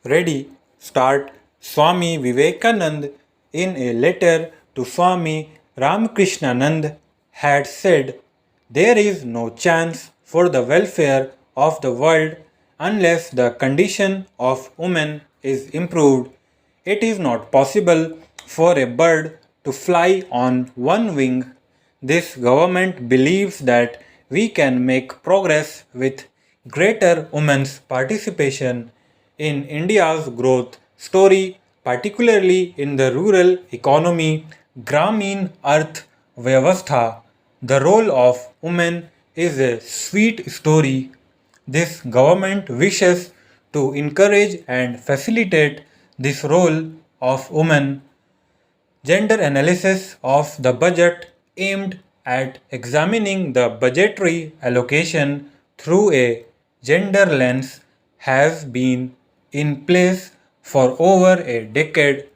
Ready, start. Swami Vivekanand, in a letter to Swami Ramakrishnanand, had said, "There is no chance for the welfare of the world unless the condition of women is improved. It is not possible for a bird to fly on one wing. This government believes that we can make progress with greater women's participation in India's growth story, particularly in the rural economy, Gramin Arth Vyavastha. The role of women is a sweet story. This government wishes to encourage and facilitate this role of women. Gender analysis of the budget aimed at examining the budgetary allocation through a gender lens has been in place for over a decade.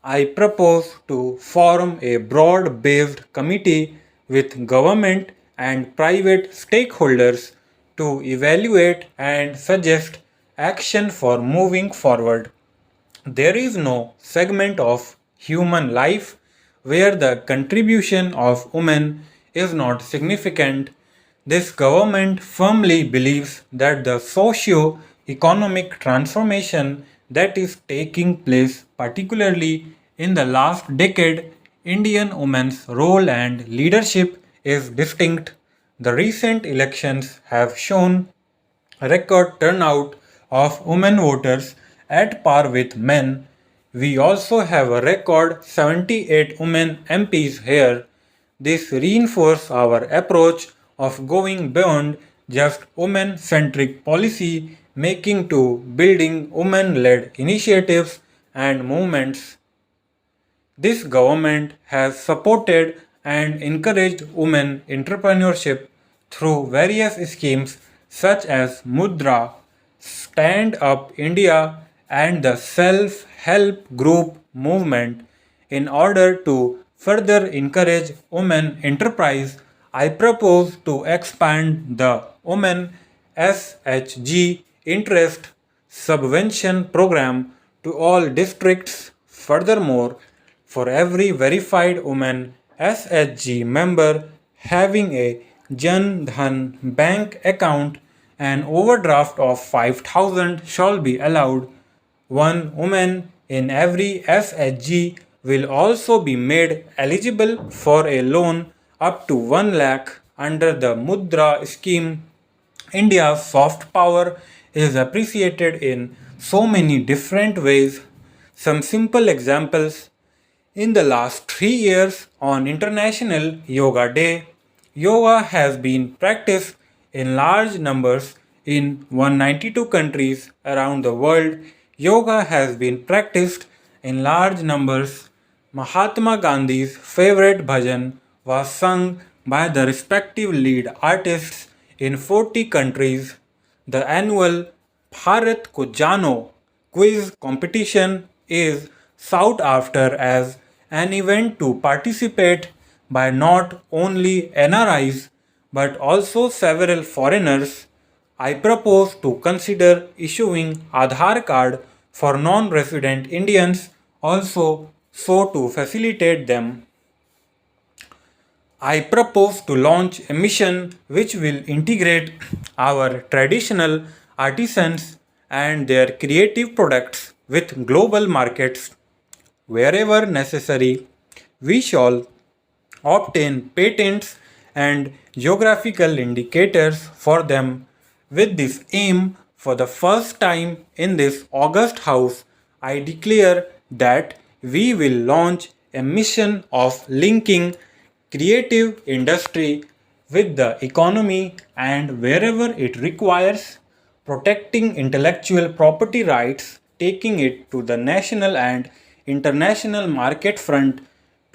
I propose to form a broad based committee with government and private stakeholders to evaluate and suggest action for moving forward. There is no segment of human life where the contribution of women is not significant. This government firmly believes that the socio economic transformation that is taking place, particularly in the last decade, Indian women's role and leadership is distinct. The recent elections have shown record turnout of women voters at par with men. We also have a record 78 women MPs here. This reinforces our approach of going beyond just women centric policy making to building women led initiatives and movements. This government has supported and encouraged women entrepreneurship through various schemes such as Mudra, Stand Up India, and the Self Help Group movement. In order to further encourage women enterprise, I propose to expand the Women SHG Interest Subvention Program to all districts. Furthermore, for every verified woman SHG member having a Jan Dhan bank account, an overdraft of 5,000 shall be allowed. One woman in every SHG will also be made eligible for a loan up to 1 lakh under the Mudra scheme. India's soft power is appreciated in so many different ways. Some simple examples: in the last 3 years, on International Yoga Day, yoga has been practiced in large numbers in 192 countries around the world. Yoga has been practiced in large numbers. Mahatma Gandhi's favorite bhajan was sung by the respective lead artists in 40 countries. The annual Bharat Ko Jano quiz competition is sought after as an event to participate by not only NRIs but also several foreigners. I propose to consider issuing Aadhaar card for non-resident Indians also so to facilitate them. I propose to launch a mission which will integrate our traditional artisans and their creative products with global markets. Wherever necessary, we shall obtain patents and geographical indicators for them. With this aim, for the first time in this August House, I declare that we will launch a mission of linking creative industry with the economy and wherever it requires, protecting intellectual property rights, taking it to the national and international market front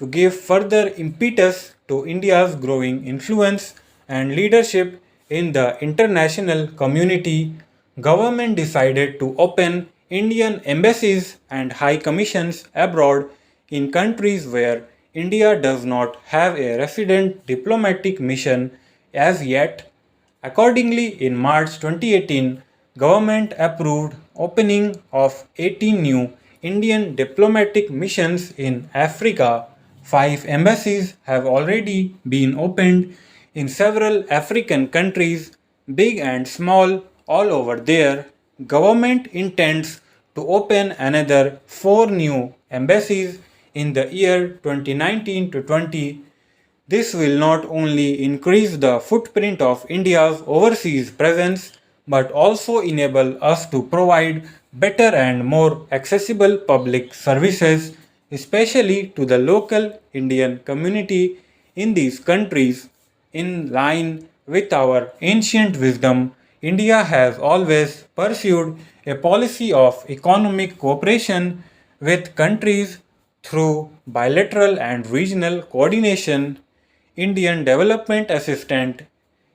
to give further impetus to India's growing influence and leadership in the international community. Government decided to open Indian embassies and high commissions abroad in countries where India does not have a resident diplomatic mission as yet. Accordingly, in March 2018, government approved opening of 18 new Indian diplomatic missions in Africa. 5 embassies have already been opened in several African countries, big and small, all over there. Government intends to open another 4 new embassies in the year 2019 to 20. This will not only increase the footprint of India's overseas presence but also enable us to provide better and more accessible public services, especially to the local Indian community in these countries. In line with our ancient wisdom, India has always pursued a policy of economic cooperation with countries through bilateral and regional coordination. Indian Development Assistance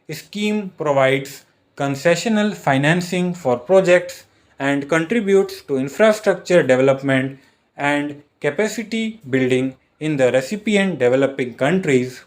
Scheme provides concessional financing for projects and contributes to infrastructure development and capacity building in the recipient developing countries.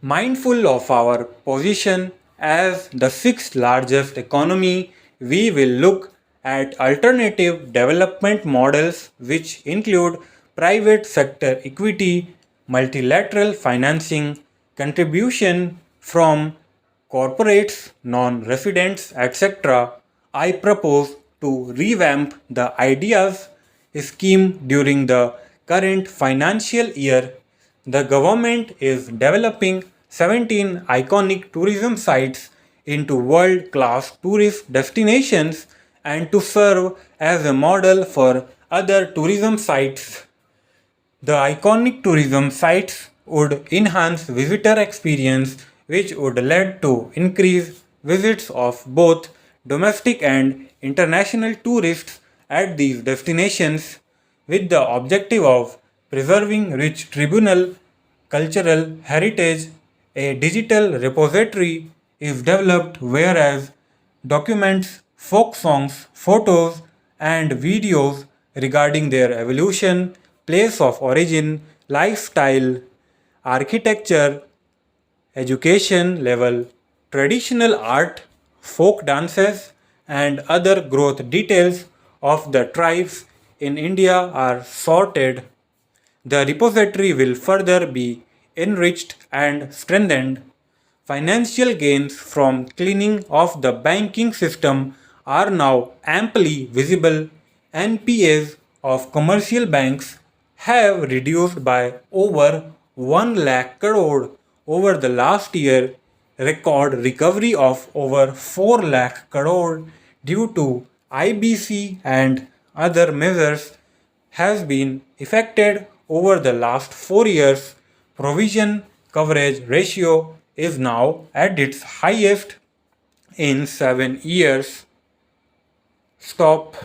Mindful of our position as the sixth largest economy, we will look at alternative development models which include private sector equity, multilateral financing, contribution from corporates, non residents, etc. I propose to revamp the ideas scheme during the current financial year. The government is developing 17 iconic tourism sites into world class tourist destinations and to serve as a model for other tourism sites. The iconic tourism sites would enhance visitor experience which would lead to increased visits of both domestic and international tourists at these destinations with the objective of preserving rich tribunal cultural heritage. A digital repository is developed whereas documents folk songs, photos, and videos regarding their evolution, place of origin, lifestyle, architecture, education level, traditional art, folk dances, and other growth details of the tribes in India are sorted. The repository will further be enriched and strengthened. Financial gains from cleaning of the banking system are now amply visible. NPAs of commercial banks have reduced by over 1 lakh crore over the last year, record recovery of over 4 lakh crore due to IBC and other measures has been effected over the last 4 years. Provision coverage ratio is now at its highest in 7 years. Stop.